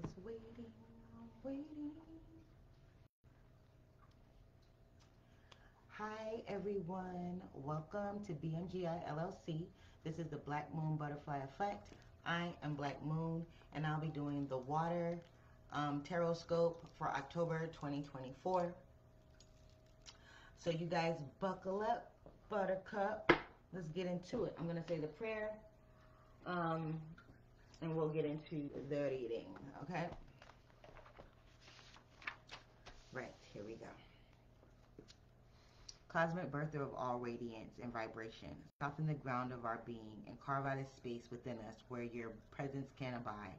was waiting, waiting. Hi everyone, welcome to BMGI LLC. This is the Black Moon Butterfly Effect. I am Black Moon and I'll be doing the Water Tarotscope for October 2024. So you guys buckle up, buttercup. Let's get into it. I'm going to say the prayer and we'll get into the reading, okay? Right, here we go. Cosmic birther of all radiance and vibration, soften the ground of our being and carve out a space within us where your presence can abide.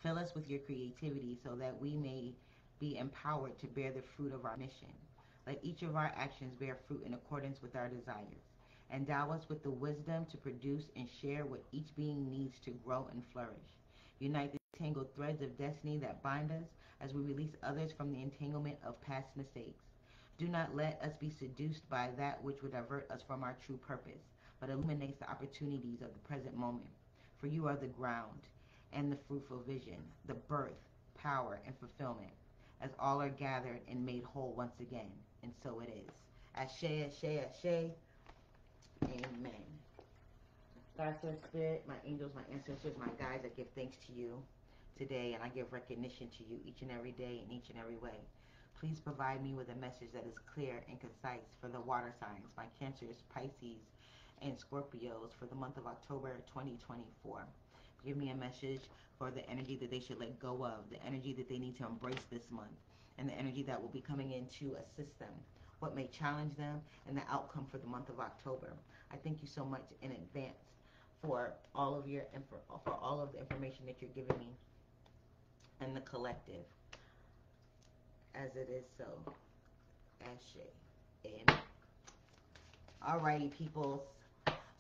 Fill us with your creativity so that we may be empowered to bear the fruit of our mission. Let each of our actions bear fruit in accordance with our desires. Endow us with the wisdom to produce and share what each being needs to grow and flourish. Unite the tangled threads of destiny that bind us as we release others from the entanglement of past mistakes. Do not let us be seduced by that which would divert us from our true purpose, but illuminates the opportunities of the present moment. For you are the ground and the fruitful vision, the birth, power, and fulfillment, as all are gathered and made whole once again. And so it is. Ashe, ashe, ashe. Amen. God, Source, Spirit, my angels, my ancestors, my guides, I give thanks to you today, and I give recognition to you each and every day in each and every way. Please provide me with a message that is clear and concise for the water signs, my Cancers, Pisces, and Scorpios for the month of October 2024. Give me a message for the energy that they should let go of, the energy that they need to embrace this month, and the energy that will be coming in to assist them, what may challenge them, and the outcome for the month of October. I thank you so much in advance for all of the information that you're giving me and the collective. As it is so. Ashe. Amen. Alrighty, peoples.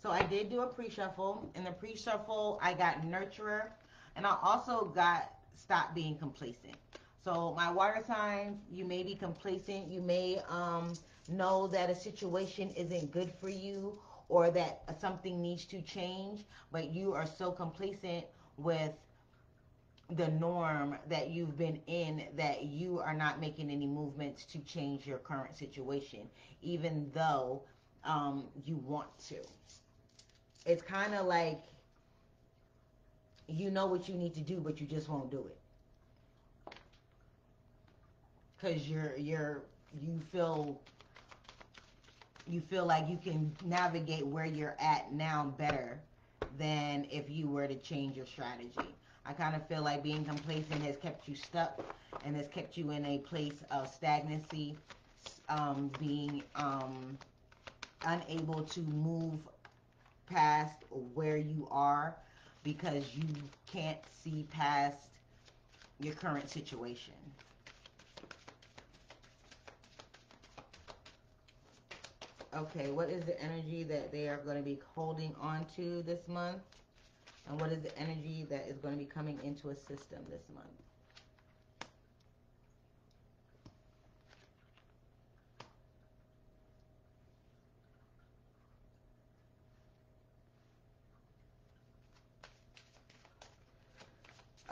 So I did do a pre-shuffle. In the pre-shuffle, I got nurturer. And I also got stop being complacent. So my water signs, you may be complacent. You may know that a situation isn't good for you or that something needs to change. But you are so complacent with the norm that you've been in that you are not making any movements to change your current situation, even though you want to. It's kind of like you know what you need to do, but you just won't do it because you feel like you can navigate where you're at now better than if you were to change your strategy. I kind of feel like being complacent has kept you stuck and has kept you in a place of stagnancy, being unable to move past where you are because you can't see past your current situation. Okay, what is the energy that they are going to be holding on to this month? And what is the energy that is going to be coming into a system this month?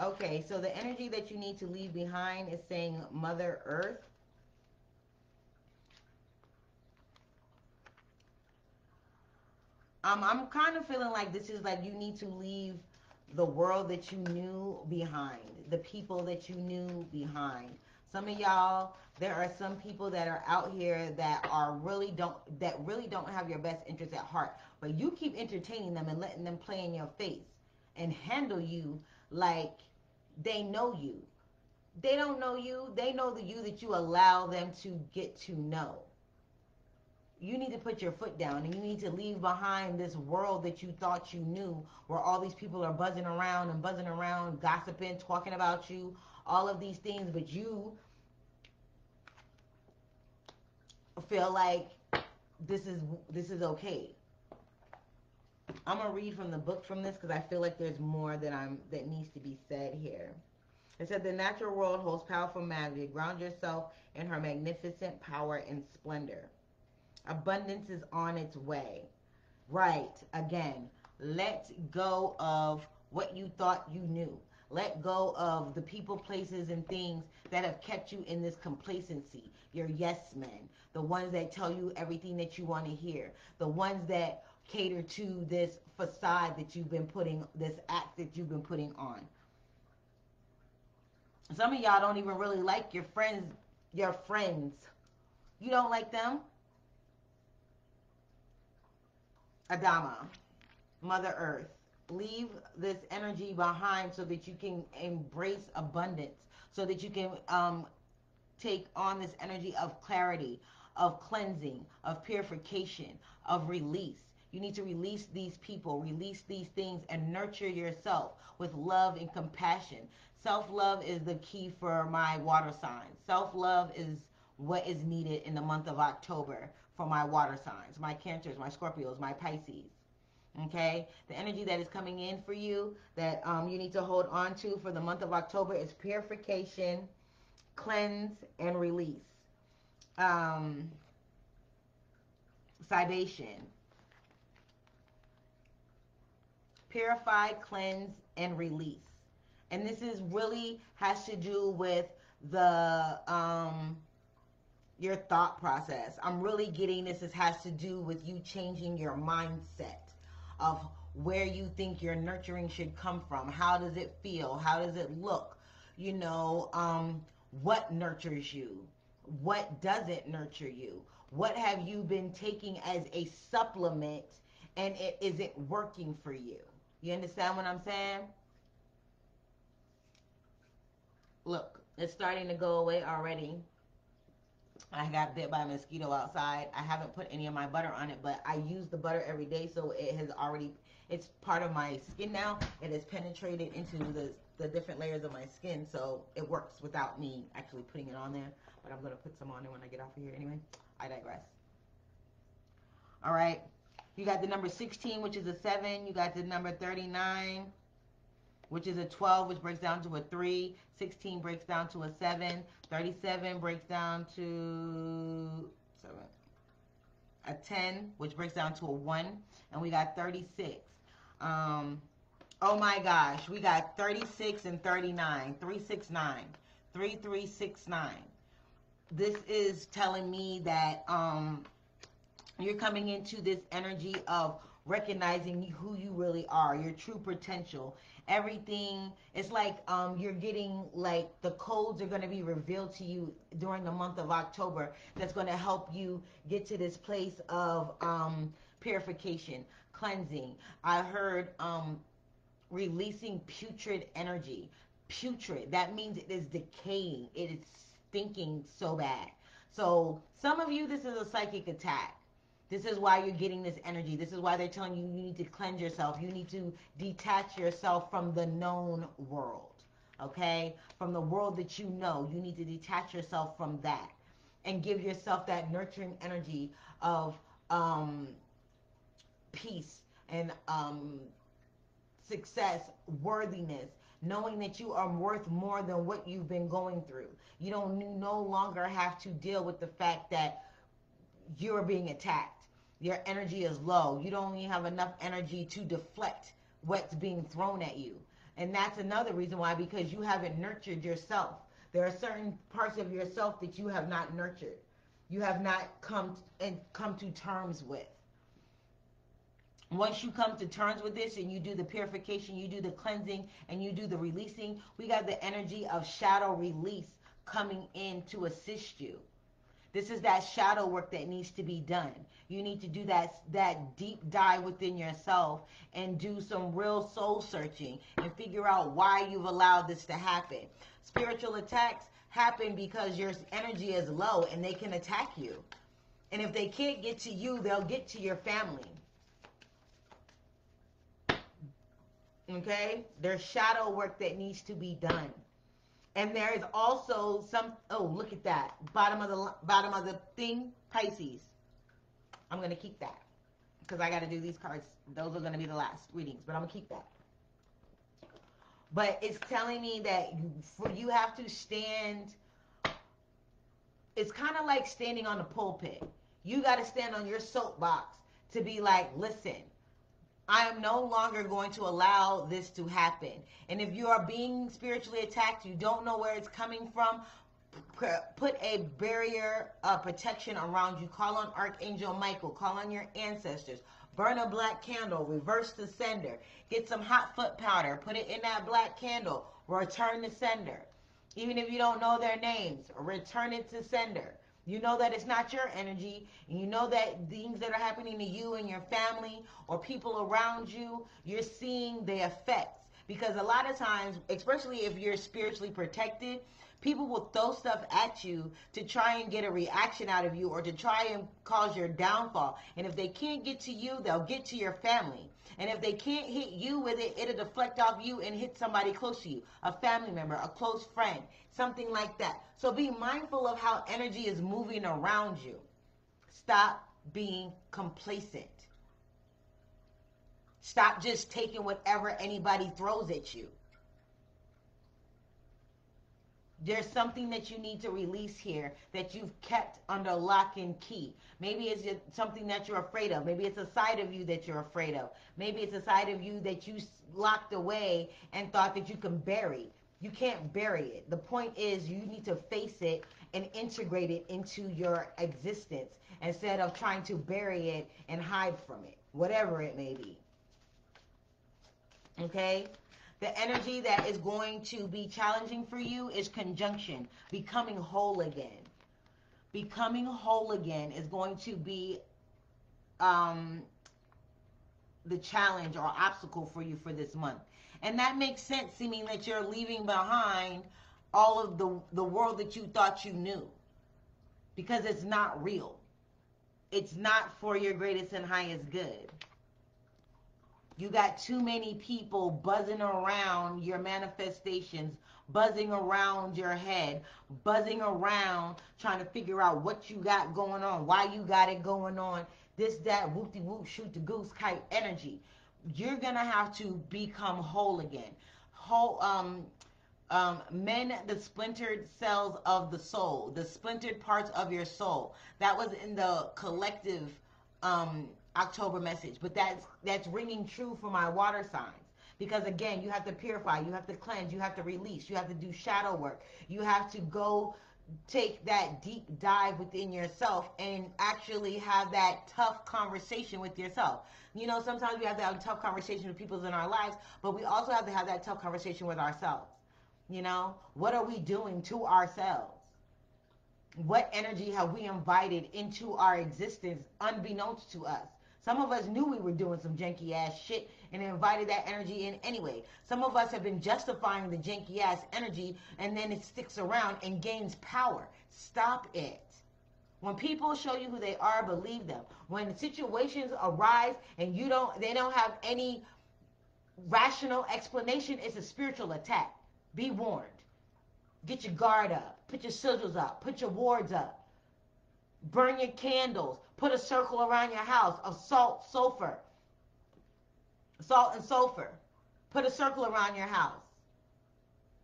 Okay, so the energy that you need to leave behind is saying Mother Earth. I'm kind of feeling like this is like you need to leave the world that you knew behind, the people that you knew behind. Some of y'all, there are some people that are out here that really don't have your best interest at heart, but you keep entertaining them and letting them play in your face and handle you like they know you. They don't know you. They know the you that you allow them to get to know. You need to put your foot down and you need to leave behind this world that you thought you knew, where all these people are buzzing around, gossiping, talking about you, all of these things, but you feel like this is okay. I'm gonna read from the book from this because I feel like there's more that needs to be said here. It said the natural world holds powerful magnet. Ground yourself in her magnificent power and splendor. Abundance is on its way. Right, again, let go of what you thought you knew. Let go of the people, places, and things that have kept you in this complacency. Your yes men, the ones that tell you everything that you want to hear, the ones that cater to this facade that you've been putting, this act that you've been putting on. Some of y'all don't even really like your friends. Your friends. You don't like them? Adama, Mother Earth. Leave this energy behind so that you can embrace abundance, so that you can take on this energy of clarity, of cleansing, of purification, of release. You need to release these people, release these things, and nurture yourself with love and compassion. Self-love is the key for my water signs. Self-love is what is needed in the month of October for my water signs, my Cancers, my Scorpios, my Pisces. Okay, the energy that is coming in for you that you need to hold on to for the month of October is purification, cleanse, and release. Libation. Purify, cleanse, and release. And this is really has to do with the your thought process. I'm really getting this. This has to do with you changing your mindset of where you think your nurturing should come from. How does it feel? How does it look? You know, what nurtures you? What doesn't nurture you? What have you been taking as a supplement and it isn't working for you? You understand what I'm saying? Look, it's starting to go away already. I got bit by a mosquito outside. I haven't put any of my butter on it, but I use the butter every day, so it has already, it's part of my skin now. It has penetrated into the different layers of my skin, so it works without me actually putting it on there. But I'm going to put some on there when I get off of here anyway. I digress. All right. You got the number 16, which is a 7. You got the number 39, which is a 12, which breaks down to a 3. 16 breaks down to a 7. 37 breaks down to 7. A 10, which breaks down to a 1. And we got 36. Oh my gosh, we got 36 and 39. 369. 3369. This is telling me that you're coming into this energy of recognizing who you really are, your true potential. Everything, it's like you're getting, like, the codes are going to be revealed to you during the month of October that's going to help you get to this place of purification, cleansing. I heard releasing putrid energy. Putrid, that means it is decaying. It is stinking so bad. So some of you, this is a psychic attack. This is why you're getting this energy. This is why they're telling you you need to cleanse yourself. You need to detach yourself from the known world, okay? From the world that you know. You need to detach yourself from that and give yourself that nurturing energy of peace and success, worthiness, knowing that you are worth more than what you've been going through. You no longer have to deal with the fact that you're being attacked. Your energy is low. You don't even have enough energy to deflect what's being thrown at you. And that's another reason why, because you haven't nurtured yourself. There are certain parts of yourself that you have not nurtured. You have not come to terms with. Once you come to terms with this and you do the purification, you do the cleansing, and you do the releasing, we got the energy of shadow release coming in to assist you. This is that shadow work that needs to be done. You need to do that deep dive within yourself and do some real soul searching and figure out why you've allowed this to happen. Spiritual attacks happen because your energy is low and they can attack you. And if they can't get to you, they'll get to your family. Okay? There's shadow work that needs to be done. And there is also some, oh, look at that. Bottom of the thing, Pisces. I'm going to keep that because I got to do these cards. Those are going to be the last readings, but I'm going to keep that. But it's telling me that you have to stand. It's kind of like standing on the pulpit. You got to stand on your soapbox to be like, listen, I am no longer going to allow this to happen. And if you are being spiritually attacked, you don't know where it's coming from, put a barrier of protection around you. Call on Archangel Michael. Call on your ancestors. Burn a black candle. Reverse the sender. Get some hot foot powder. Put it in that black candle. Return the sender. Even if you don't know their names, return it to sender. You know that it's not your energy, and you know that things that are happening to you and your family or people around you, you're seeing the effects. Because a lot of times, especially if you're spiritually protected, people will throw stuff at you to try and get a reaction out of you or to try and cause your downfall. And if they can't get to you, they'll get to your family. And if they can't hit you with it, it'll deflect off you and hit somebody close to you, a family member, a close friend, something like that. So be mindful of how energy is moving around you. Stop being complacent. Stop just taking whatever anybody throws at you. There's something that you need to release here that you've kept under lock and key. Maybe it's just something that you're afraid of. Maybe it's a side of you that you're afraid of. Maybe it's a side of you that you locked away and thought that you can bury. You can't bury it. The point is you need to face it and integrate it into your existence instead of trying to bury it and hide from it, whatever it may be. Okay? The energy that is going to be challenging for you is conjunction, becoming whole again. Becoming whole again is going to be the challenge or obstacle for you for this month. And that makes sense, seeming that you're leaving behind all of the world that you thought you knew. Because it's not real. It's not for your greatest and highest good. You got too many people buzzing around your manifestations, buzzing around your head, buzzing around trying to figure out what you got going on, why you got it going on, this, that, whoop-de-whoop, shoot-the-goose type energy. You're going to have to become whole again. Mend the splintered cells of the soul, the splintered parts of your soul. That was in the collective October message, but that's ringing true for my water signs, because again, you have to purify, you have to cleanse, you have to release, you have to do shadow work, you have to go take that deep dive within yourself and actually have that tough conversation with yourself. You know, sometimes we have to have a tough conversation with people in our lives, but we also have to have that tough conversation with ourselves. You know, what are we doing to ourselves? What energy have we invited into our existence unbeknownst to us? Some of us knew we were doing some janky ass shit and invited that energy in anyway. Some of us have been justifying the janky ass energy, and then it sticks around and gains power. Stop it. When people show you who they are, believe them. When situations arise and they don't have any rational explanation, it's a spiritual attack. Be warned. Get your guard up. Put your sigils up. Put your wards up. Burn your candles. Put a circle around your house of salt, sulfur. Salt and sulfur. Put a circle around your house.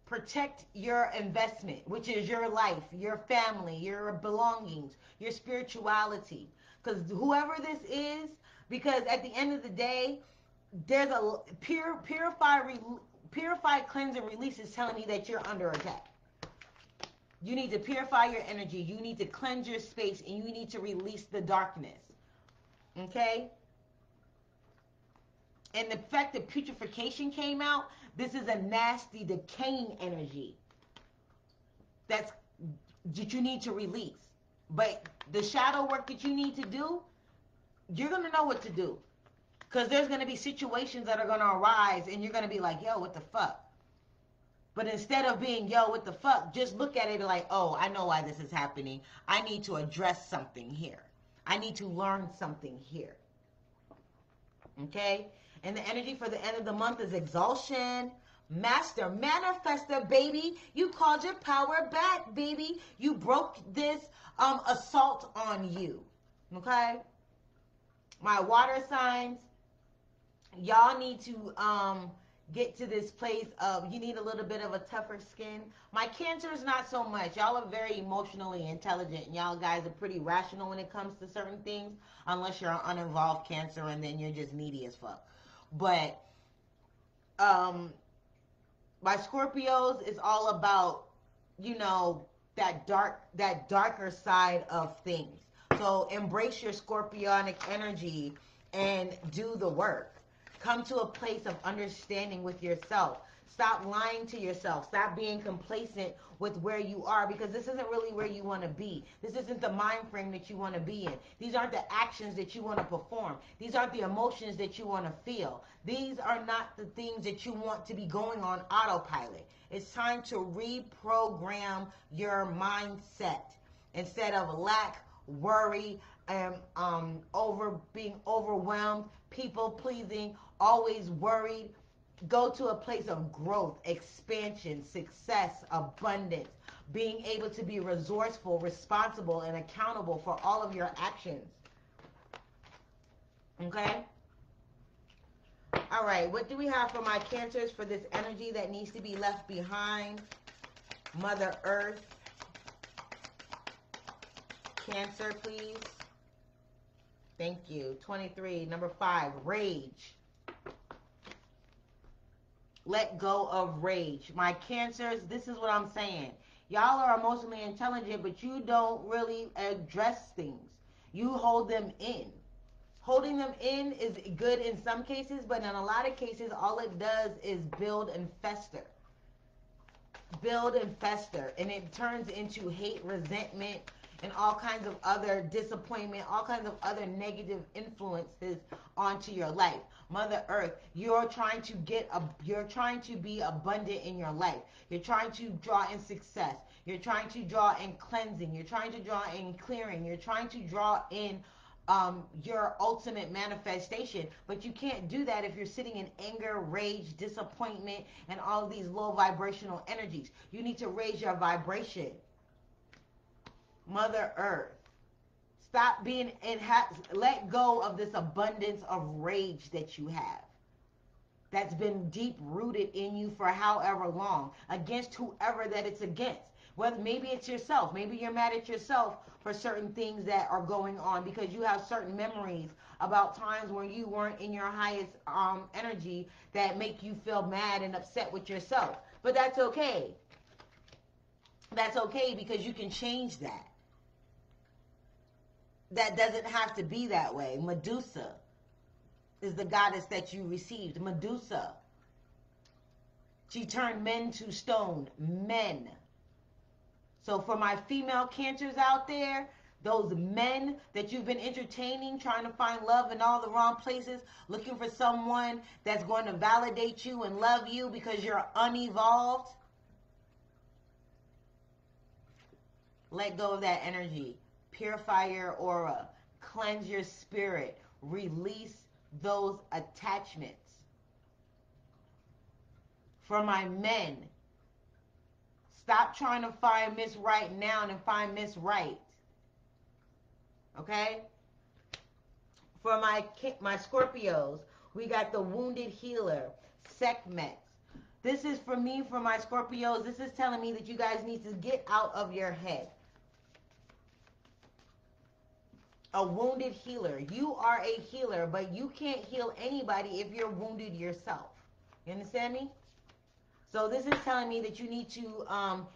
Protect your investment, which is your life, your family, your belongings, your spirituality. Because whoever this is, because at the end of the day, there's a purify, cleanse, and release is telling me that you're under attack. You need to purify your energy. You need to cleanse your space, and you need to release the darkness. Okay? And the fact that putrefaction came out, this is a nasty, decaying energy that you need to release. But the shadow work that you need to do, you're going to know what to do. Because there's going to be situations that are going to arise, and you're going to be like, yo, what the fuck? But instead of being, yo, what the fuck, just look at it like, oh, I know why this is happening. I need to address something here. I need to learn something here. Okay? And the energy for the end of the month is exhaustion. Master, manifester, baby. You called your power back, baby. You broke this assault on you. Okay? My water signs, y'all need to get to this place of, you need a little bit of a tougher skin. My Cancer is not so much. Y'all are very emotionally intelligent, and y'all guys are pretty rational when it comes to certain things, unless you're an uninvolved Cancer, and then you're just needy as fuck. But my Scorpios is all about, you know, that darker side of things. So embrace your Scorpionic energy and do the work. Come to a place of understanding with yourself. Stop lying to yourself. Stop being complacent with where you are, because this isn't really where you want to be. This isn't the mind frame that you want to be in. These aren't the actions that you want to perform. These aren't the emotions that you want to feel. These are not the things that you want to be going on autopilot. It's time to reprogram your mindset. Instead of lack, worry, and being overwhelmed, people pleasing, always worried, go to a place of growth, expansion, success, abundance, being able to be resourceful, responsible, and accountable for all of your actions. Okay? All right, what do we have for my Cancers for this energy that needs to be left behind? Mother Earth. Cancer, please. Thank you. 23. Number 5, rage. Let go of rage. My Cancers, this is what I'm saying. Y'all are emotionally intelligent, but you don't really address things. You hold them in. Holding them in is good in some cases, but in a lot of cases, all it does is build and fester. Build and fester. And it turns into hate, resentment, and all kinds of other disappointment, all kinds of other negative influences onto your life. Mother Earth, you're trying to be abundant in your life. You're trying to draw in success. You're trying to draw in cleansing. You're trying to draw in clearing. You're trying to draw in your ultimate manifestation. But you can't do that if you're sitting in anger, rage, disappointment, and all of these low vibrational energies. You need to raise your vibration. Mother Earth, stop being let go of this abundance of rage that you have, that's been deep rooted in you for however long, against whoever that it's against. Whether maybe it's yourself, maybe you're mad at yourself for certain things that are going on because you have certain memories about times when you weren't in your highest energy that make you feel mad and upset with yourself. But that's okay. That's okay, because you can change that. That doesn't have to be that way. Medusa is the goddess that you received. Medusa. She turned men to stone. Men. So for my female Cancers out there, those men that you've been entertaining, trying to find love in all the wrong places, looking for someone that's going to validate you and love you because you're unevolved, let go of that energy. Purify your aura. Cleanse your spirit. Release those attachments. For my men, stop trying to find Miss Right now and find Miss Right. Okay? For my Scorpios, we got the Wounded Healer, Sekhmet. This is for me, for my Scorpios. This is telling me that you guys need to get out of your head. A wounded healer. You are a healer, but you can't heal anybody if you're wounded yourself. You understand me? So this is telling me that you need to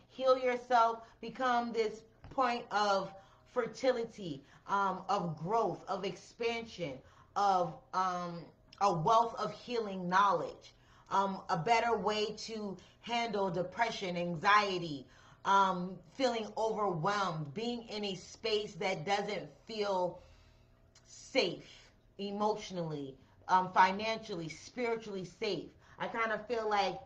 heal yourself, become this point of fertility, of growth, of expansion, of a wealth of healing knowledge, a better way to handle depression, anxiety, feeling overwhelmed, being in a space that doesn't feel safe emotionally, financially, spiritually safe. I kind of feel like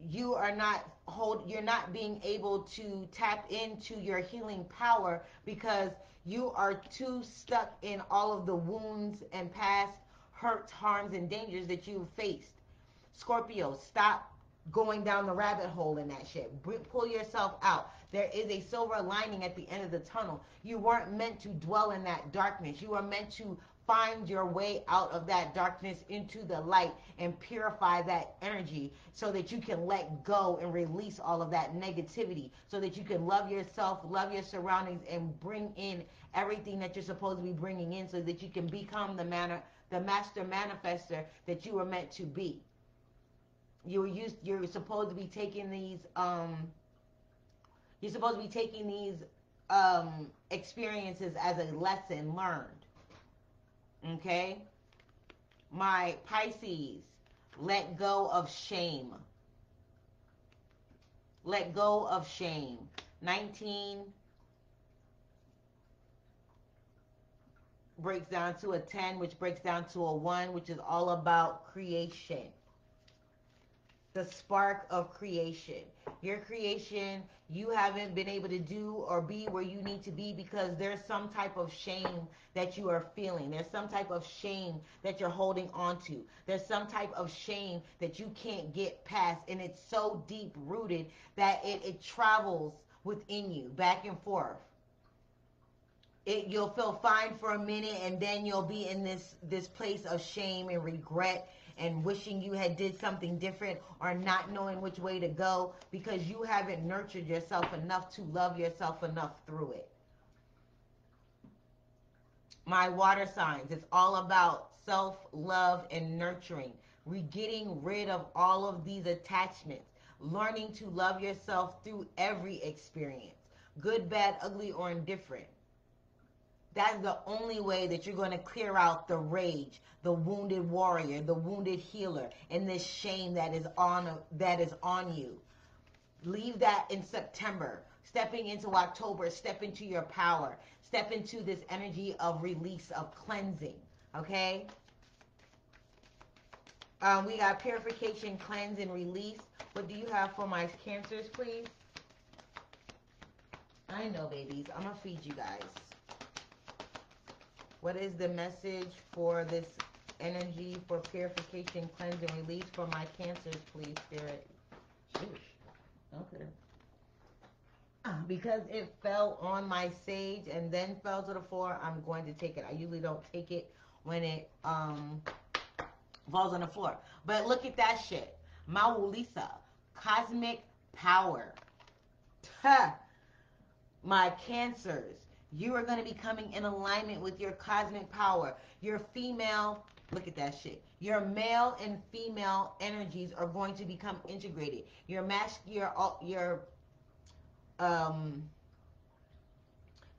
you're not being able to tap into your healing power because you are too stuck in all of the wounds and past hurts, harms, and dangers that you've faced. Scorpio, stop going down the rabbit hole in that shit. Pull yourself out. There is a silver lining at the end of the tunnel. You weren't meant to dwell in that darkness. You are meant to find your way out of that darkness into the light and purify that energy so that you can let go and release all of that negativity, so that you can love yourself, love your surroundings, and bring in everything that you're supposed to be bringing in, so that you can become the the master manifester that you were meant to be. You're supposed to be taking these experiences as a lesson learned. Okay? My Pisces, let go of shame. Let go of shame. 19 breaks down to a 10, which breaks down to a 1, which is all about creation. The spark of creation. Your creation, you haven't been able to do or be where you need to be because there's some type of shame that you are feeling. There's some type of shame that you're holding on to. There's some type of shame that you can't get past, and it's so deep rooted that it travels within you back and forth. You'll feel fine for a minute, and then you'll be in this place of shame and regret and wishing you had did something different or not knowing which way to go because you haven't nurtured yourself enough to love yourself enough through it. My water signs, it's all about self-love and nurturing. Getting rid of all of these attachments. Learning to love yourself through every experience. Good, bad, ugly, or indifferent. That's the only way that you're going to clear out the rage, the wounded warrior, the wounded healer, and this shame that is on you. Leave that in September. Stepping into October, step into your power. Step into this energy of release, of cleansing. Okay? We got purification, cleanse, and release. What do you have for my Cancers, please? I know, babies. I'm going to feed you guys. What is the message for this energy for purification, cleanse, and release for my Cancers, please, Spirit? Sheesh. Okay. Because it fell on my sage and then fell to the floor, I'm going to take it. I usually don't take it when it falls on the floor. But look at that shit. Maulisa. Cosmic power. My Cancers. You are going to be coming in alignment with your cosmic power. Your female, look at that shit. Your male and female energies are going to become integrated. Your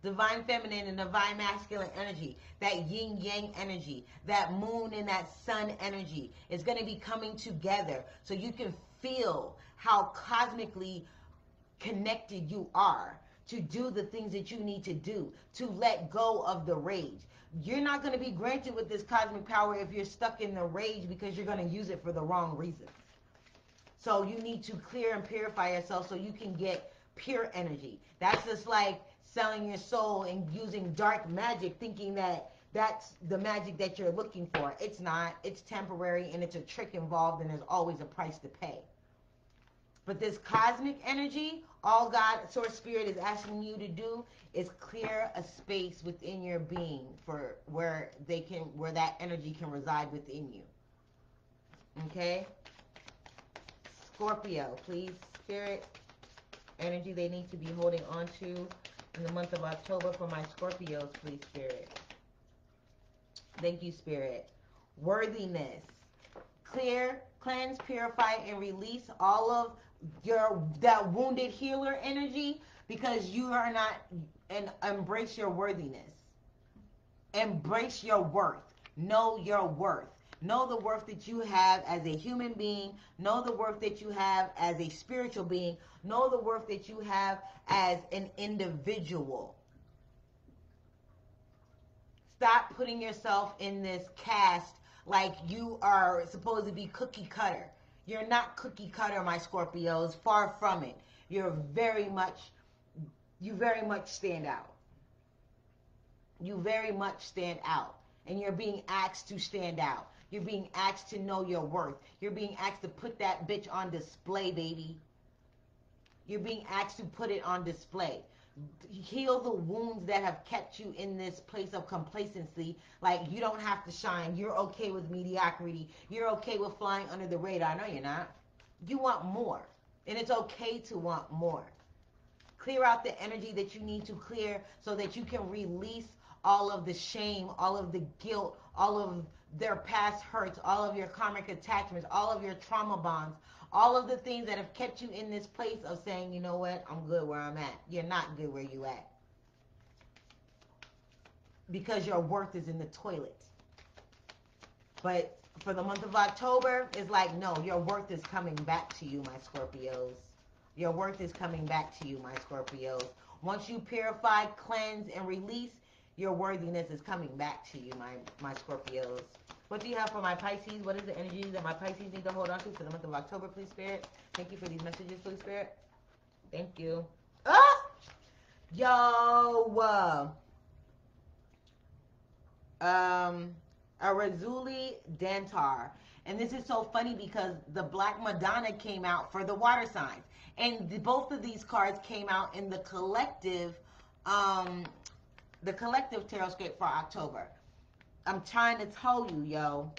divine feminine and divine masculine energy, that yin yang energy, that moon and that sun energy is going to be coming together so you can feel how cosmically connected you are to do the things that you need to do, to let go of the rage. You're not going to be granted with this cosmic power if you're stuck in the rage because you're going to use it for the wrong reasons. So you need to clear and purify yourself so you can get pure energy. That's just like selling your soul and using dark magic thinking that that's the magic that you're looking for. It's not. It's temporary and it's a trick involved and there's always a price to pay. But this cosmic energy, all God, Source Spirit is asking you to do is clear a space within your being for where that energy can reside within you. Okay? Scorpio, please, Spirit, energy they need to be holding on to in the month of October for my Scorpios, please, Spirit. Thank you, Spirit. Worthiness. Clear, cleanse, purify, and release all of that wounded healer energy because you are not, and embrace your worthiness. Embrace your worth. Know your worth. Know the worth that you have as a human being. Know the worth that you have as a spiritual being. Know the worth that you have as an individual. Stop putting yourself in this cast like you are supposed to be cookie cutter. You're not cookie cutter, my Scorpios. Far from it. You very much stand out. You very much stand out. And you're being asked to stand out. You're being asked to know your worth. You're being asked to put that bitch on display, baby. You're being asked to put it on display. Heal the wounds that have kept you in this place of complacency. Like, you don't have to shine. You're okay with mediocrity. You're okay with flying under the radar. No, you're not. You want more. And it's okay to want more. Clear out the energy that you need to clear so that you can release all of the shame, all of the guilt, all of their past hurts, all of your karmic attachments, all of your trauma bonds, all of the things that have kept you in this place of saying, you know what, I'm good where I'm at. You're not good where you at. Because your worth is in the toilet. But for the month of October, it's like, no, your worth is coming back to you, my Scorpios. Your worth is coming back to you, my Scorpios. Once you purify, cleanse, and release, your worthiness is coming back to you, my Scorpios. What do you have for my Pisces? What is the energy that my Pisces need to hold on to for the month of October, please, Spirit? Thank you for these messages, please, Spirit. Thank you. Ah! Yo! A Razuli Dantar. And this is so funny because the Black Madonna came out for the water signs. And both of these cards came out in the collective Tarotscope for October. I'm trying to tell you, yo.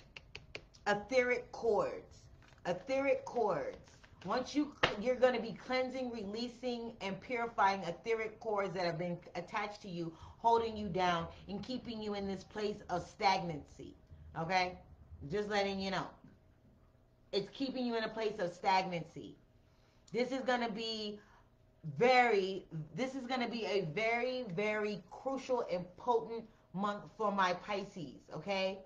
Etheric cords. Etheric cords. Once you're going to be cleansing, releasing, and purifying etheric cords that have been attached to you, holding you down, and keeping you in this place of stagnancy. Okay? Just letting you know. It's keeping you in a place of stagnancy. This is going to be a very, very crucial and potent month for my Pisces, okay?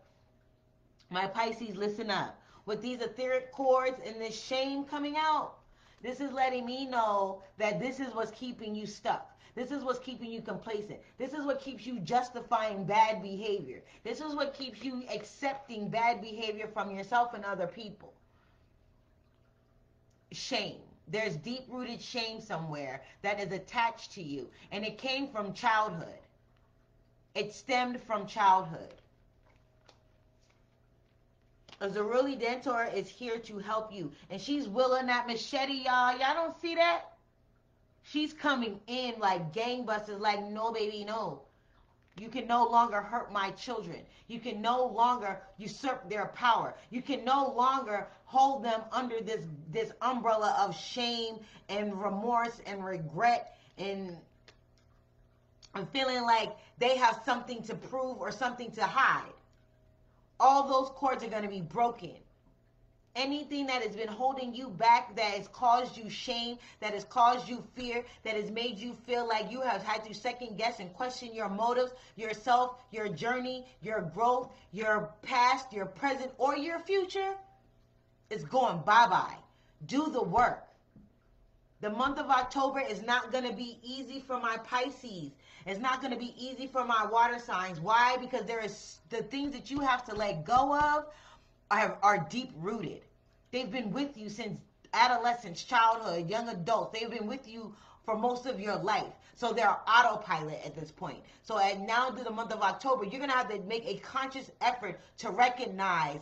My Pisces, listen up. With these etheric cords and this shame coming out, this is letting me know that this is what's keeping you stuck. This is what's keeping you complacent. This is what keeps you justifying bad behavior. This is what keeps you accepting bad behavior from yourself and other people. Shame. There's deep-rooted shame somewhere that is attached to you. And it came from childhood. It stemmed from childhood. A Zaruli Dentor is here to help you. And she's wielding that machete, y'all. Y'all don't see that? She's coming in like gangbusters, like, no, baby, no. You can no longer hurt my children. You can no longer usurp their power. You can no longer hold them under this umbrella of shame and remorse and regret and feeling like they have something to prove or something to hide. All those cords are going to be broken. Anything that has been holding you back, that has caused you shame, that has caused you fear, that has made you feel like you have had to second guess and question your motives, yourself, your journey, your growth, your past, your present, or your future, is going bye-bye. Do the work. The month of October is not going to be easy for my Pisces. It's not going to be easy for my water signs. Why? Because there is the things that you have to let go of are deep-rooted. They've been with you since adolescence, childhood, young adults. They've been with you for most of your life. So they're autopilot at this point. So now through the month of October, you're going to have to make a conscious effort to recognize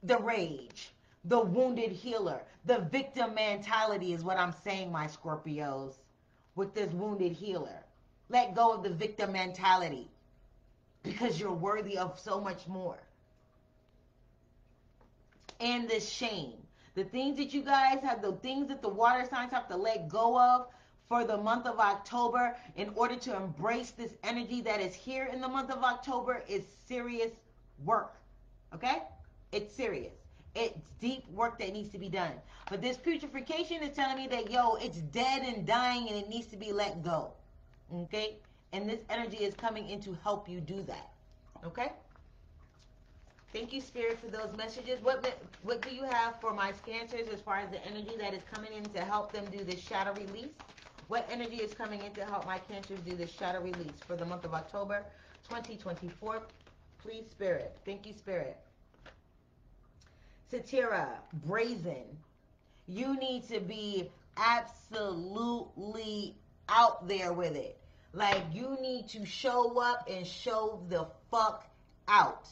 the rage, the wounded healer, the victim mentality is what I'm saying, my Scorpios, with this wounded healer. Let go of the victim mentality because you're worthy of so much more. And this shame. The things that you guys have, the things that the water signs have to let go of for the month of October in order to embrace this energy that is here in the month of October is serious work. Okay? It's serious. It's deep work that needs to be done. But this putrefaction is telling me that, yo, it's dead and dying and it needs to be let go. Okay? And this energy is coming in to help you do that. Okay? Thank you, Spirit, for those messages. What do you have for my Cancers as far as the energy that is coming in to help them do this shadow release? What energy is coming in to help my Cancers do this shadow release for the month of October 2024? Please, Spirit. Thank you, Spirit. Satira, brazen. You need to be absolutely out there with it. Like, you need to show up and show the fuck out.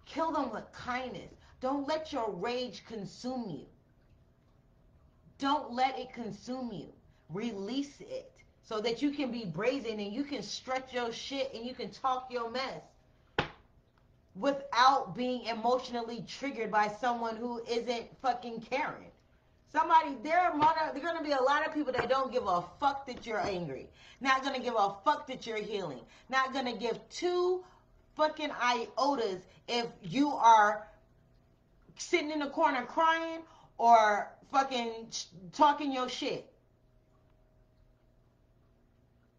Kill them with kindness. Don't let your rage consume you. Don't let it consume you. Release it so that you can be brazen and you can stretch your shit and you can talk your mess without being emotionally triggered by someone who isn't fucking caring. There are going to be a lot of people that don't give a fuck that you're angry. Not going to give a fuck that you're healing. Not going to give two fucking iotas if you are sitting in the corner crying or fucking talking your shit.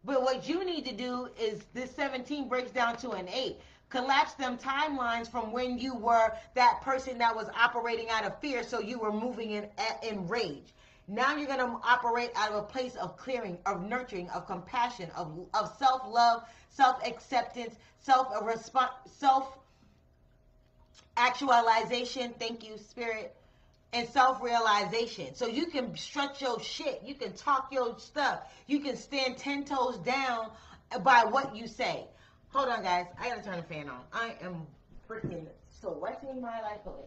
But what you need to do is, this 17 breaks down to an 8. Collapse them timelines from when you were that person that was operating out of fear, so you were moving in rage. Now you're going to operate out of a place of clearing, of nurturing, of compassion, of self-love, self-acceptance, self-actualization. Thank you, Spirit. And self-realization. So you can strut your shit. You can talk your stuff. You can stand 10 toes down by what you say. Hold on, guys. I gotta turn the fan on. I am freaking sweating my life away.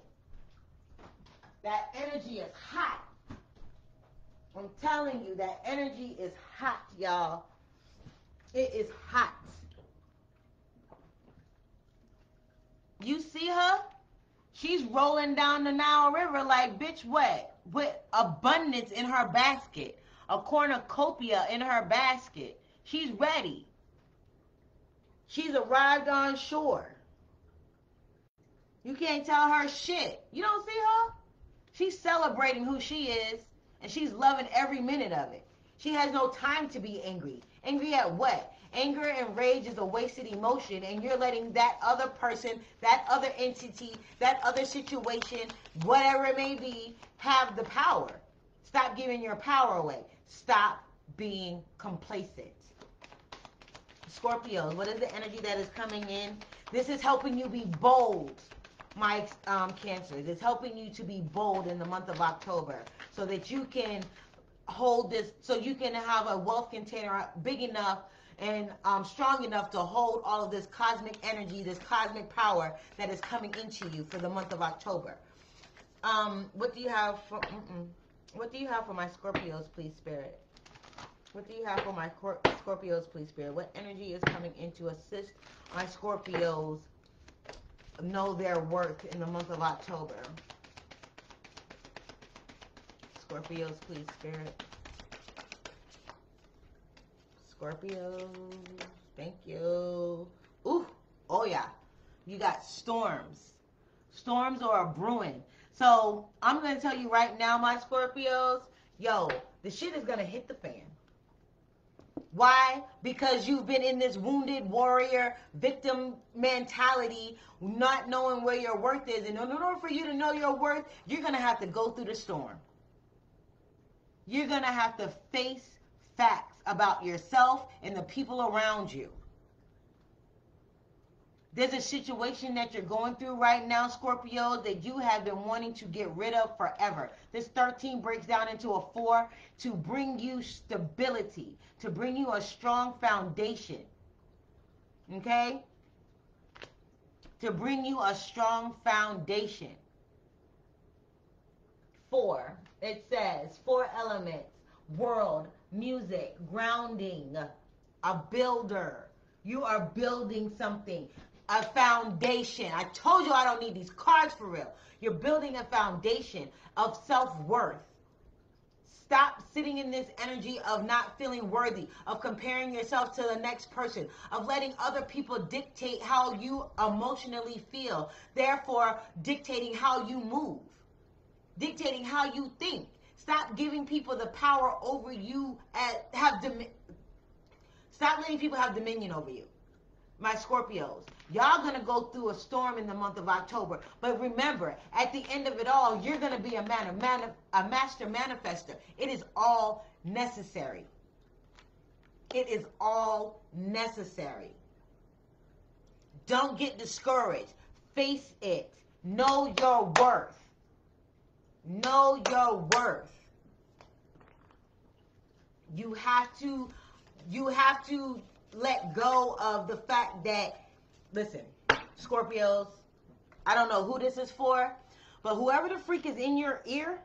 That energy is hot. I'm telling you, that energy is hot, y'all. It is hot. You see her? She's rolling down the Nile River like, bitch, what? With abundance in her basket. A cornucopia in her basket. She's ready. She's arrived on shore. You can't tell her shit. You don't see her? She's celebrating who she is, and she's loving every minute of it. She has no time to be angry. Angry at what? Anger and rage is a wasted emotion, and you're letting that other person, that other entity, that other situation, whatever it may be, have the power. Stop giving your power away. Stop being complacent. Scorpios, what is the energy that is coming in? This is helping you be bold, my Cancers. It's helping you to be bold in the month of October so that you can hold this, so you can have a wealth container big enough and strong enough to hold all of this cosmic energy, this cosmic power that is coming into you for the month of October. What do you have for my Scorpios, please, Spirit? What do you have for my Scorpios, please, Spirit? What energy is coming in to assist my Scorpios know their worth in the month of October? Scorpios, please, Spirit. Scorpios, thank you. Ooh, oh yeah. You got storms. Storms are brewing. So I'm going to tell you right now, my Scorpios, yo, the shit is going to hit the fan. Why? Because you've been in this wounded warrior victim mentality, not knowing where your worth is. And in order for you to know your worth, you're going to have to go through the storm. You're going to have to face facts about yourself and the people around you. There's a situation that you're going through right now, Scorpios, that you have been wanting to get rid of forever. This 13 breaks down into a 4 to bring you stability, to bring you a strong foundation. Okay? To bring you a strong foundation. 4, it says, 4 elements, world, music, grounding, a builder. You are building something. A foundation. I told you I don't need these cards for real. You're building a foundation of self-worth. Stop sitting in this energy of not feeling worthy, of comparing yourself to the next person, of letting other people dictate how you emotionally feel, therefore dictating how you move, dictating how you think. Stop giving people the power over you. Stop letting people have dominion over you. My Scorpios, y'all going to go through a storm in the month of October. But remember, at the end of it all, you're going to be a master manifester. It is all necessary. It is all necessary. Don't get discouraged. Face it. Know your worth. Know your worth. You have to let go of the fact that, listen, Scorpios, I don't know who this is for, but whoever the freak is in your ear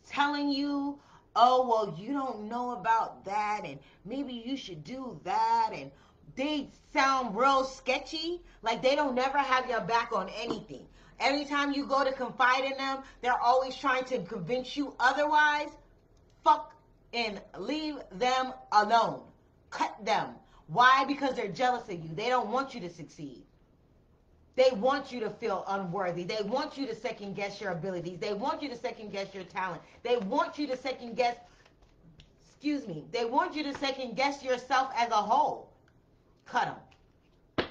telling you, oh, well, you don't know about that, and maybe you should do that, and they sound real sketchy, like they don't never have your back on anything. every time you go to confide in them, they're always trying to convince you otherwise. Fuck and leave them alone. Cut them. Why? Because they're jealous of you. They don't want you to succeed. They want you to feel unworthy. They want you to second guess your abilities. They want you to second guess your talent. They want you to second guess, they want you to second guess yourself as a whole. Cut them.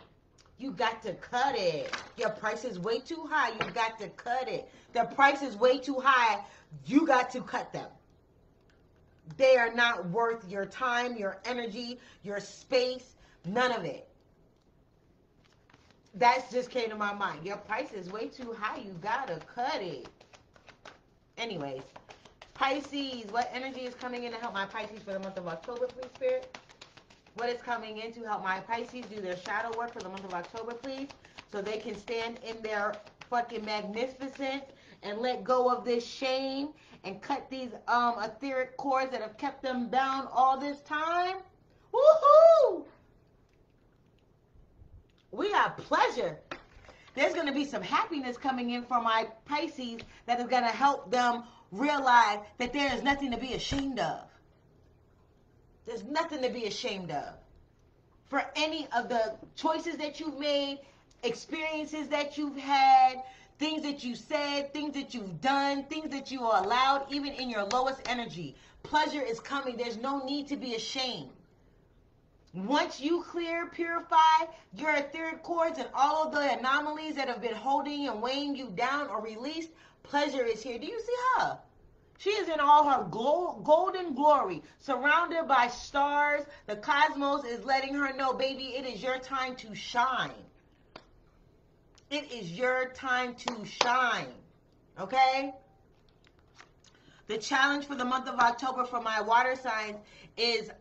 You got to cut it. Your price is way too high. You got to cut it. The price is way too high. You got to cut them. They are not worth your time, your energy, your space, none of it. That just came to my mind. Your price is way too high. You gotta cut it. Anyways, Pisces, what energy is coming in to help my Pisces for the month of October, please, Spirit? What is coming in to help my Pisces do their shadow work for the month of October, please? So they can stand in their fucking magnificence and let go of this shame and cut these etheric cords that have kept them bound all this time. Woohoo! We got pleasure. There's going to be some happiness coming in for my Pisces that is going to help them realize that there is nothing to be ashamed of. There's nothing to be ashamed of. For any of the choices that you've made, experiences that you've had, things that you said, things that you've done, things that you are allowed, even in your lowest energy. Pleasure is coming. There's no need to be ashamed. Once you purify your etheric cords and all of the anomalies that have been holding and weighing you down or released, pleasure is here. Do you see her? She is in all her golden glory, surrounded by stars. The cosmos is letting her know, baby, it is your time to shine. It is your time to shine. Okay? The challenge for the month of October for my water signs is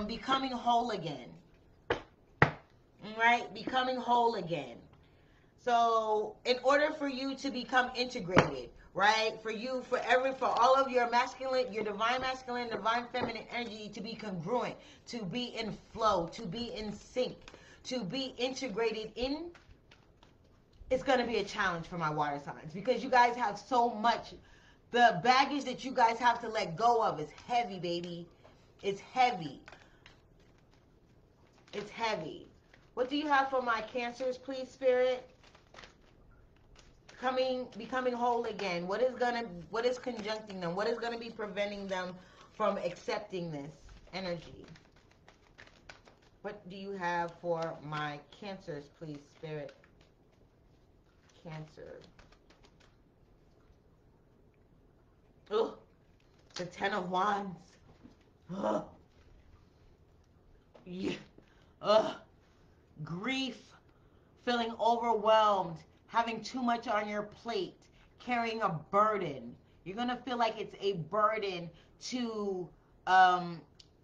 becoming whole again. Right? Becoming whole again. So, in order for you to become integrated, right? For all of your masculine, your divine masculine, divine feminine energy to be congruent, to be in flow, to be in sync, to be integrated in, it's going to be a challenge for my water signs because you guys have so much. The baggage that you guys have to let go of is heavy, baby. It's heavy. It's heavy. What do you have for my Cancers, please, Spirit? Becoming whole again. What is conjuncting them? What is going to be preventing them from accepting this energy? What do you have for my Cancers, please, Spirit? Cancer. Ugh. The Ten of Wands. Ugh. Yeah. Ugh. Grief. Feeling overwhelmed. Having too much on your plate. Carrying a burden. You're going to feel like it's a burden to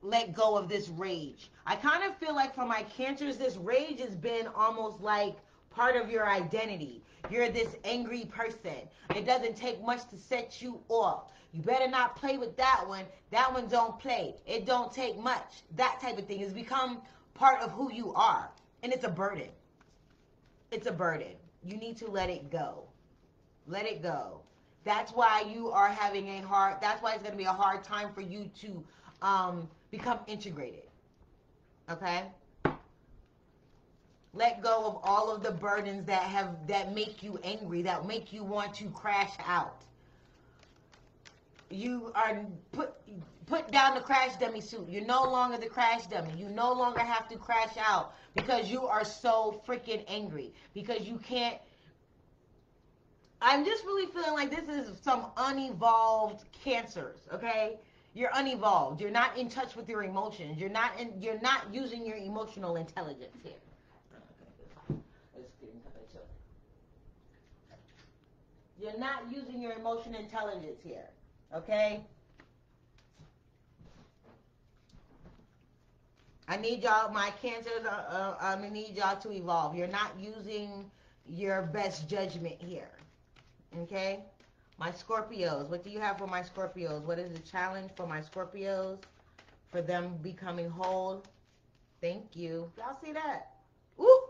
let go of this rage. I kind of feel like for my Cancers, this rage has been almost like part of your identity. You're this angry person. It doesn't take much to set you off. You better not play with that one. That one don't play. It don't take much. That type of thing has become part of who you are. And it's a burden. It's a burden. You need to let it go. Let it go. That's why you are having that's why it's going to be a hard time for you to become integrated. Okay? Let go of all of the burdens that make you angry, that make you want to crash out. You are put down the crash dummy suit. You're no longer the crash dummy. You no longer have to crash out because you are so freaking angry. Because you can't. I'm just really feeling like this is some unevolved Cancers, okay? You're unevolved. You're not in touch with your emotions. You're not using your emotional intelligence here. You're not using your emotional intelligence here, okay? I need y'all, my Cancers, I need y'all to evolve. You're not using your best judgment here, okay? My Scorpios, what do you have for my Scorpios? What is the challenge for my Scorpios? For them becoming whole? Thank you. Y'all see that? Ooh,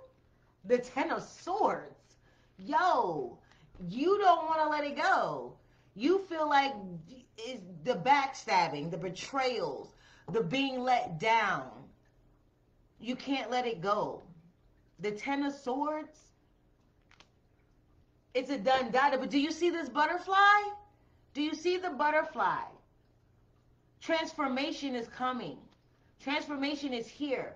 the Ten of Swords. yo, you don't want to let it go. You feel like it's the backstabbing, the betrayals, the being let down. You can't let it go. The Ten of Swords, it's a done data. But do you see this butterfly? Do you see the butterfly? Transformation is coming. Transformation is here.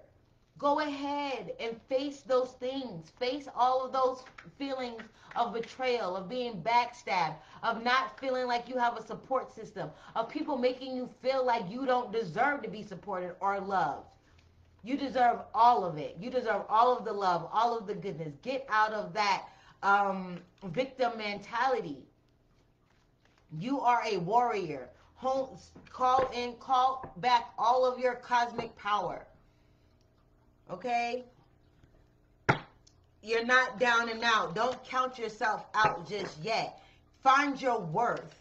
Go ahead and face those things. Face all of those feelings of betrayal, of being backstabbed, of not feeling like you have a support system, of people making you feel like you don't deserve to be supported or loved. You deserve all of it. You deserve all of the love, all of the goodness. Get out of that victim mentality. You are a warrior. Call back all of your cosmic power. Okay? You're not down and out. Don't count yourself out just yet. Find your worth.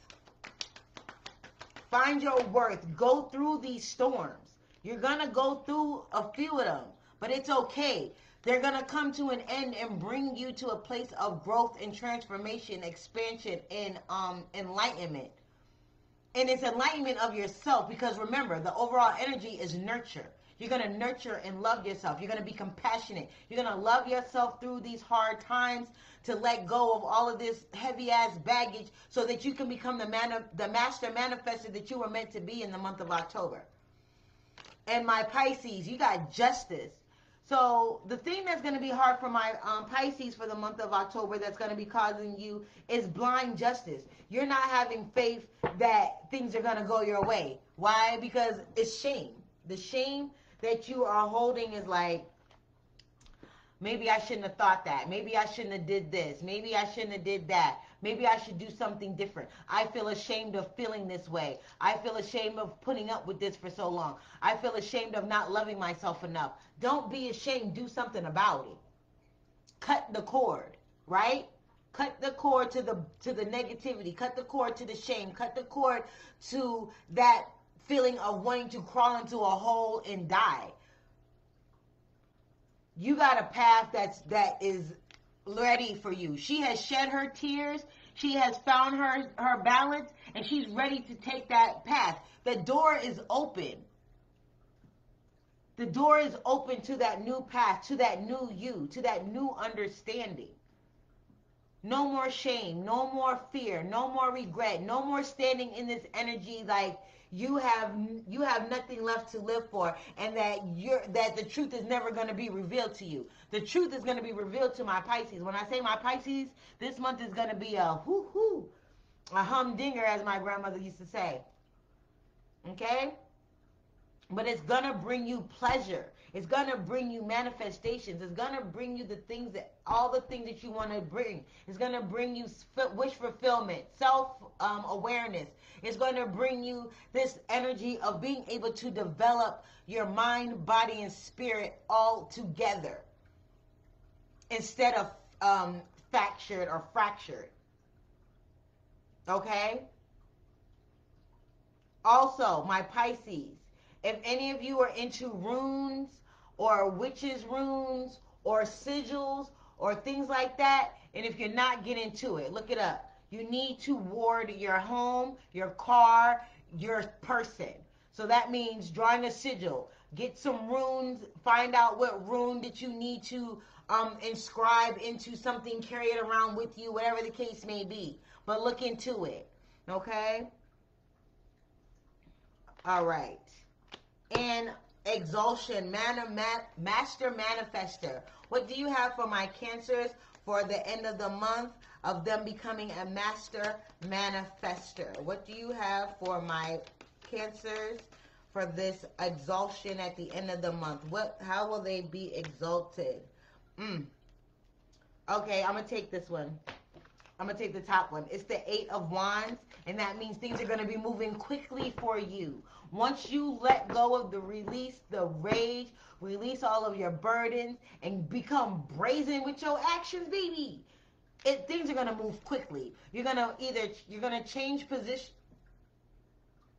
Find your worth. Go through these storms. You're going to go through a few of them, but it's okay. They're going to come to an end and bring you to a place of growth and transformation, expansion, and enlightenment. And it's enlightenment of yourself, because remember, the overall energy is nurture. You're going to nurture and love yourself. You're going to be compassionate. You're going to love yourself through these hard times, to let go of all of this heavy-ass baggage so that you can become the master manifester that you were meant to be in the month of October. And my Pisces, you got justice. So the thing that's going to be hard for my Pisces for the month of October, that's going to be causing you, is blind justice. You're not having faith that things are going to go your way. Why? Because it's shame. The shame that you are holding is like, maybe I shouldn't have thought that. Maybe I shouldn't have did this. Maybe I shouldn't have did that. Maybe I should do something different. I feel ashamed of feeling this way. I feel ashamed of putting up with this for so long. I feel ashamed of not loving myself enough. Don't be ashamed. Do something about it. Cut the cord, right? Cut the cord to the negativity. Cut the cord to the shame. Cut the cord to that feeling of wanting to crawl into a hole and die. You got a path that is ready for you. She has shed her tears. She has found her balance, and she's ready to take that path. The door is open. The door is open to that new path, to that new you, to that new understanding. No more shame, no more fear, no more regret, no more standing in this energy like you have nothing left to live for, and that the truth is never going to be revealed to you. The truth is going to be revealed to my Pisces. When I say my Pisces, this month is going to be a a humdinger, as my grandmother used to say. Okay? But it's going to bring you pleasure. It's going to bring you manifestations. It's going to bring you all the things that you want to bring. It's going to bring you wish fulfillment, self-awareness. It's going to bring you this energy of being able to develop your mind, body, and spirit all together, instead of fractured. Okay? Also, my Pisces, if any of you are into runes or witches' runes or sigils or things like that, and if you're not, get into it. Look it up. You need to ward your home, your car, your person. So that means drawing a sigil. Get some runes. Find out what rune that you need to inscribe into something. Carry it around with you, whatever the case may be. But look into it. Okay? All right. And exaltation, master manifester. What do you have for my Cancers for the end of the month of them becoming a master manifester? What do you have for my Cancers for this exaltation at the end of the month? How will they be exalted? Okay, I'm going to take this one. I'm going to take the top one. It's the 8 of Wands, and that means things are going to be moving quickly for you. Once you let go of the rage, release all of your burdens, and become brazen with your actions, baby, things are going to move quickly. You're going to change position.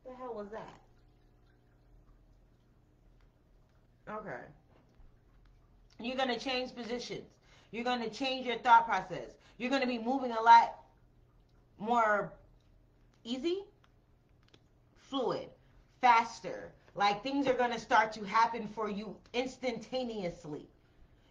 What the hell was that? Okay. You're going to change positions. You're going to change your thought process. You're going to be moving a lot more easy, fluid, faster. Like things are going to start to happen for you instantaneously.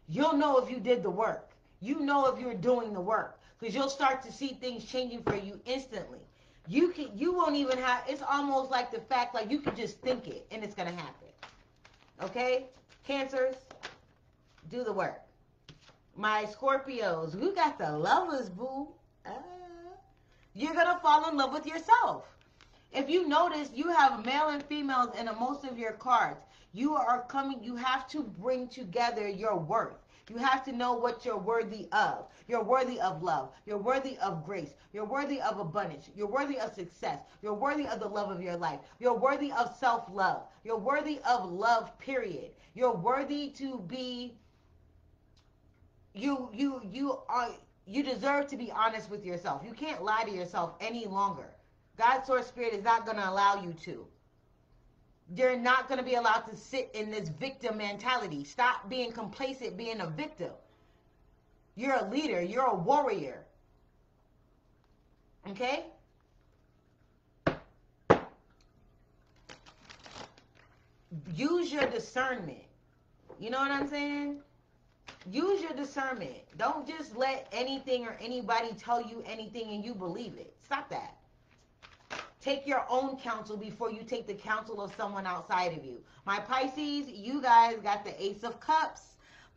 You'll know if you did the work. You know if you're doing the work, because you'll start to see things changing for you instantly. You won't even have, it's almost like the fact like you can just think it and it's going to happen. Okay? Cancers, do the work. My Scorpios, who got the lovers, boo? You're going to fall in love with yourself. If you notice, you have male and females in most of your cards. You have to bring together your worth. You have to know what you're worthy of. You're worthy of love. You're worthy of grace. You're worthy of abundance. You're worthy of success. You're worthy of the love of your life. You're worthy of self-love. You're worthy of love, period. You're worthy to be, you deserve to be honest with yourself. You can't lie to yourself any longer. God's source spirit is not going to allow you to. You're not going to be allowed to sit in this victim mentality. Stop being complacent, being a victim. You're a leader. You're a warrior. Okay? Use your discernment. You know what I'm saying? Use your discernment. Don't just let anything or anybody tell you anything and you believe it. Stop that. Take your own counsel before you take the counsel of someone outside of you. My Pisces, you guys got the Ace of Cups.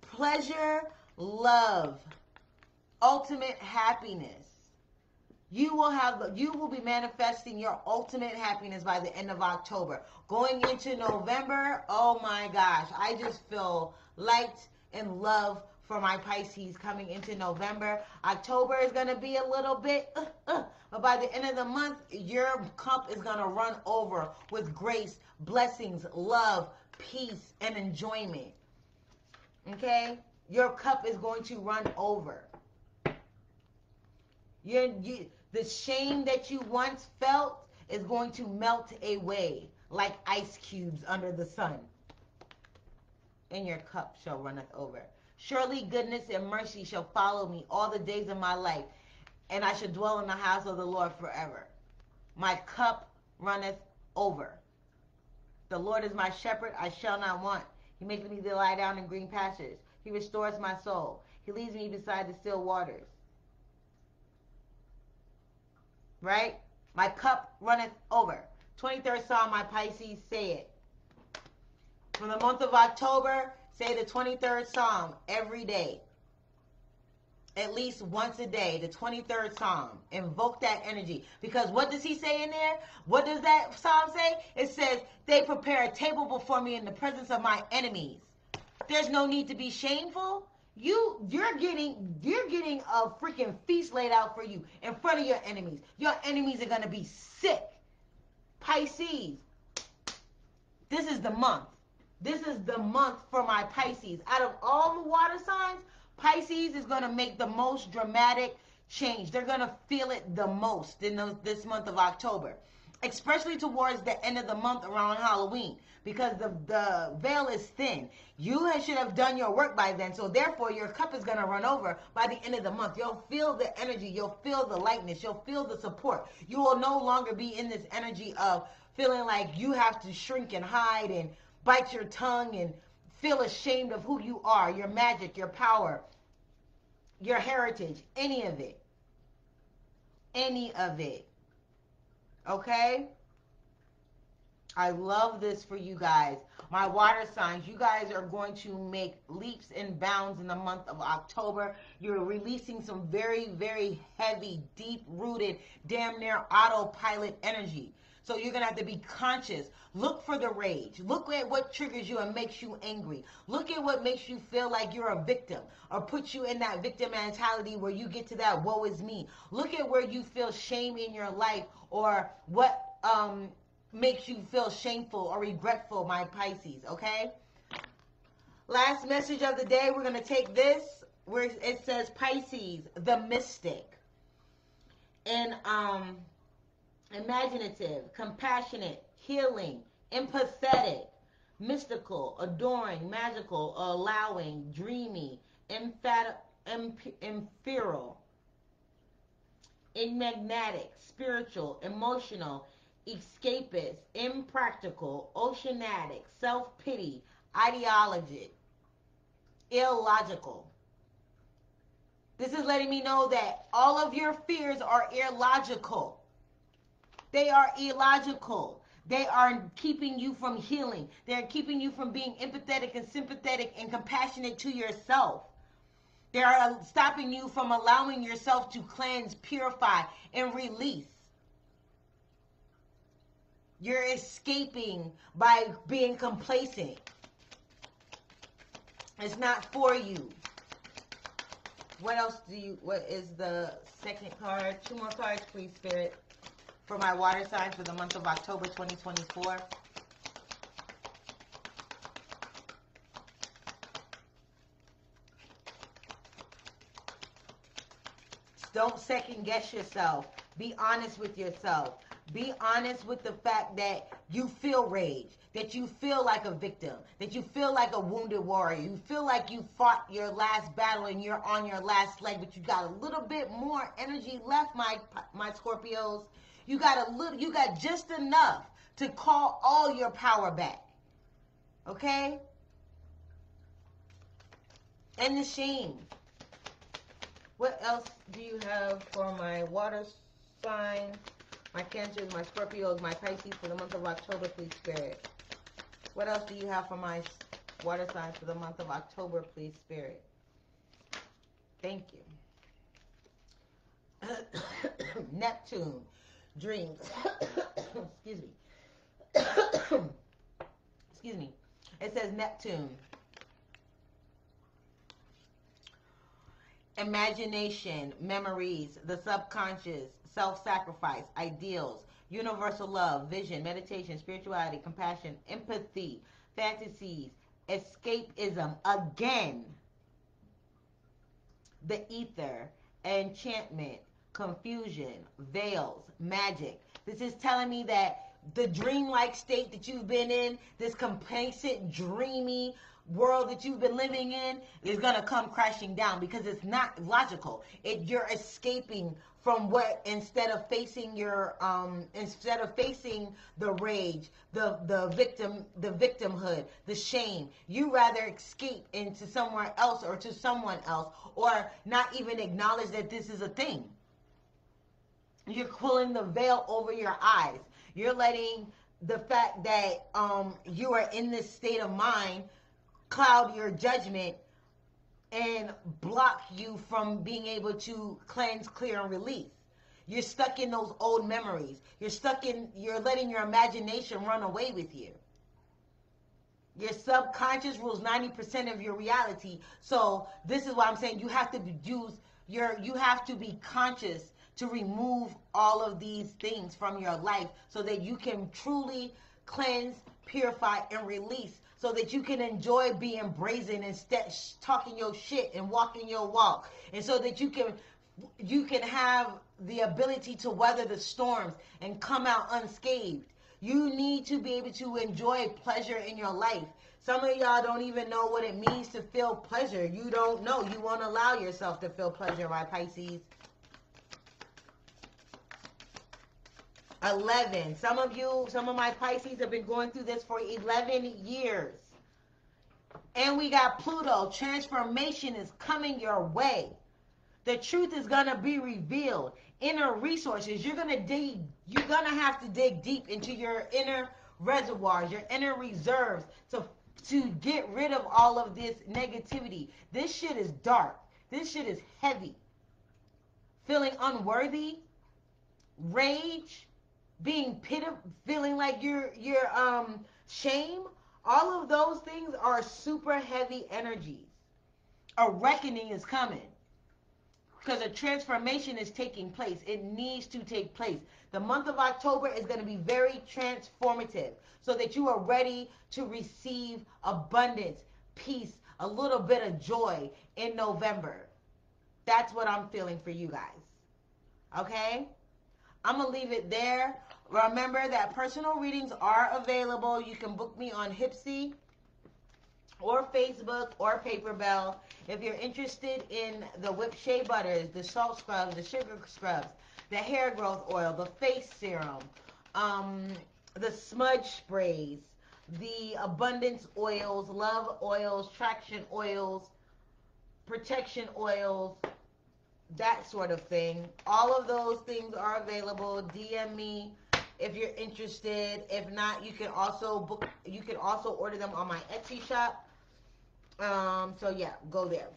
Pleasure, love, ultimate happiness. You will be manifesting your ultimate happiness by the end of October. Going into November, oh my gosh, I just feel light and love for my Pisces coming into November. October is going to be a little bit, but by the end of the month, your cup is going to run over with grace, blessings, love, peace, and enjoyment. Okay? Your cup is going to run over. The shame that you once felt is going to melt away like ice cubes under the sun. And your cup shall runneth over. Surely goodness and mercy shall follow me all the days of my life, and I shall dwell in the house of the Lord forever. My cup runneth over. The Lord is my shepherd, I shall not want. He maketh me to lie down in green pastures. He restores my soul. He leads me beside the still waters. Right? My cup runneth over. 23rd Psalm, my Pisces, say it. For the month of October, say the 23rd Psalm every day. At least once a day, the 23rd Psalm. Invoke that energy. Because what does he say in there? What does that Psalm say? It says, they prepare a table before me in the presence of my enemies. There's no need to be shameful. You're getting a freaking feast laid out for you in front of your enemies. Your enemies are going to be sick. Pisces, this is the month. This is the month for my Pisces. Out of all the water signs, Pisces is going to make the most dramatic change. They're going to feel it the most in this month of October, especially towards the end of the month around Halloween, because the veil is thin. You should have done your work by then, so therefore your cup is going to run over by the end of the month. You'll feel the energy. You'll feel the lightness. You'll feel the support. You will no longer be in this energy of feeling like you have to shrink and hide and bite your tongue and feel ashamed of who you are, your magic, your power, your heritage, any of it. Any of it. Okay? I love this for you guys. My water signs, you guys are going to make leaps and bounds in the month of October. You're releasing some very, very heavy, deep-rooted, damn near autopilot energy. So you're going to have to be conscious. Look for the rage. Look at what triggers you and makes you angry. Look at what makes you feel like you're a victim or puts you in that victim mentality where you get to that woe is me. Look at where you feel shame in your life or what makes you feel shameful or regretful, my Pisces, okay? Last message of the day, we're going to take this where it says Pisces, the mystic. And imaginative, compassionate, healing, empathetic, mystical, adoring, magical, allowing, dreamy, ethereal, enigmatic, spiritual, emotional, escapist, impractical, oceanic, self-pity, ideologic, illogical. This is letting me know that all of your fears are illogical. They are illogical. They are keeping you from healing. They're keeping you from being empathetic and sympathetic and compassionate to yourself. They are stopping you from allowing yourself to cleanse, purify, and release. You're escaping by being complacent. It's not for you. What else what is the second card? 2 more cards, please, Spirit, for my water signs for the month of October 2024. Don't second guess yourself. Be honest with yourself. Be honest with the fact that you feel rage, that you feel like a victim, that you feel like a wounded warrior. You feel like you fought your last battle and you're on your last leg, but you got a little bit more energy left, my Scorpios. You got just enough to call all your power back. Okay? And the shame. What else do you have for my water sign, my Cancers, my Scorpios, my Pisces for the month of October, please, Spirit? What else do you have for my water signs for the month of October, please, Spirit? Thank you. Neptune, dreams. Excuse me. Excuse me. It says Neptune. Imagination, memories, the subconscious, self-sacrifice, ideals, universal love, vision, meditation, spirituality, compassion, empathy, fantasies, escapism, again, the ether, enchantment, confusion, veils, magic. This is telling me that the dreamlike state that you've been in, this complacent, dreamy world that you've been living in, is going to come crashing down because it's not logical. You're escaping from what, instead of facing the rage, the victimhood, the shame, you rather escape into somewhere else or to someone else, or not even acknowledge that this is a thing. You're pulling the veil over your eyes. You're letting the fact that you are in this state of mind cloud your judgment and block you from being able to cleanse, clear, and release. You're stuck in those old memories. You're letting your imagination run away with you. Your subconscious rules 90% of your reality. So this is why I'm saying you have to be conscious to remove all of these things from your life so that you can truly cleanse, purify, and release, so that you can enjoy being brazen and talking your shit and walking your walk, and so that you can have the ability to weather the storms and come out unscathed. You need to be able to enjoy pleasure in your life. Some of y'all don't even know what it means to feel pleasure. You don't know. You won't allow yourself to feel pleasure, my Pisces. 11. Some of my Pisces have been going through this for 11 years. And we got Pluto. Transformation is coming your way. The truth is going to be revealed. Inner resources. You're going to have to dig deep into your inner reservoirs, your inner reserves to get rid of all of this negativity. This shit is dark. This shit is heavy. Feeling unworthy, rage, being feeling like you're shame, all of those things are super heavy energies. A reckoning is coming because a transformation is taking place. It needs to take place. The month of October is going to be very transformative so that you are ready to receive abundance, peace, a little bit of joy in November. That's what I'm feeling for you guys. Okay? I'm going to leave it there. Remember that personal readings are available. You can book me on Hipsy. or Facebook or Paper Bell. If you're interested in the whipped shea butters, the salt scrubs, the sugar scrubs, the hair growth oil, the face serum, the smudge sprays, the abundance oils, love oils, traction oils, protection oils, that sort of thing. All of those things are available. DM me if you're interested. If not, you can also book. You can also order them on my Etsy shop. So yeah, go there.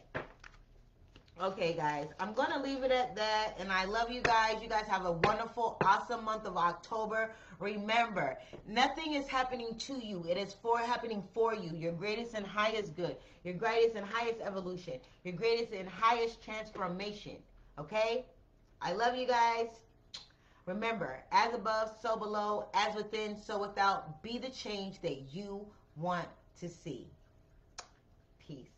Okay, guys, I'm going to leave it at that, and I love you guys. You guys have a wonderful, awesome month of October. Remember, nothing is happening to you. It is happening for you. Your greatest and highest good, your greatest and highest evolution, your greatest and highest transformation, okay? I love you guys. Remember, as above, so below, as within, so without. Be the change that you want to see. Peace.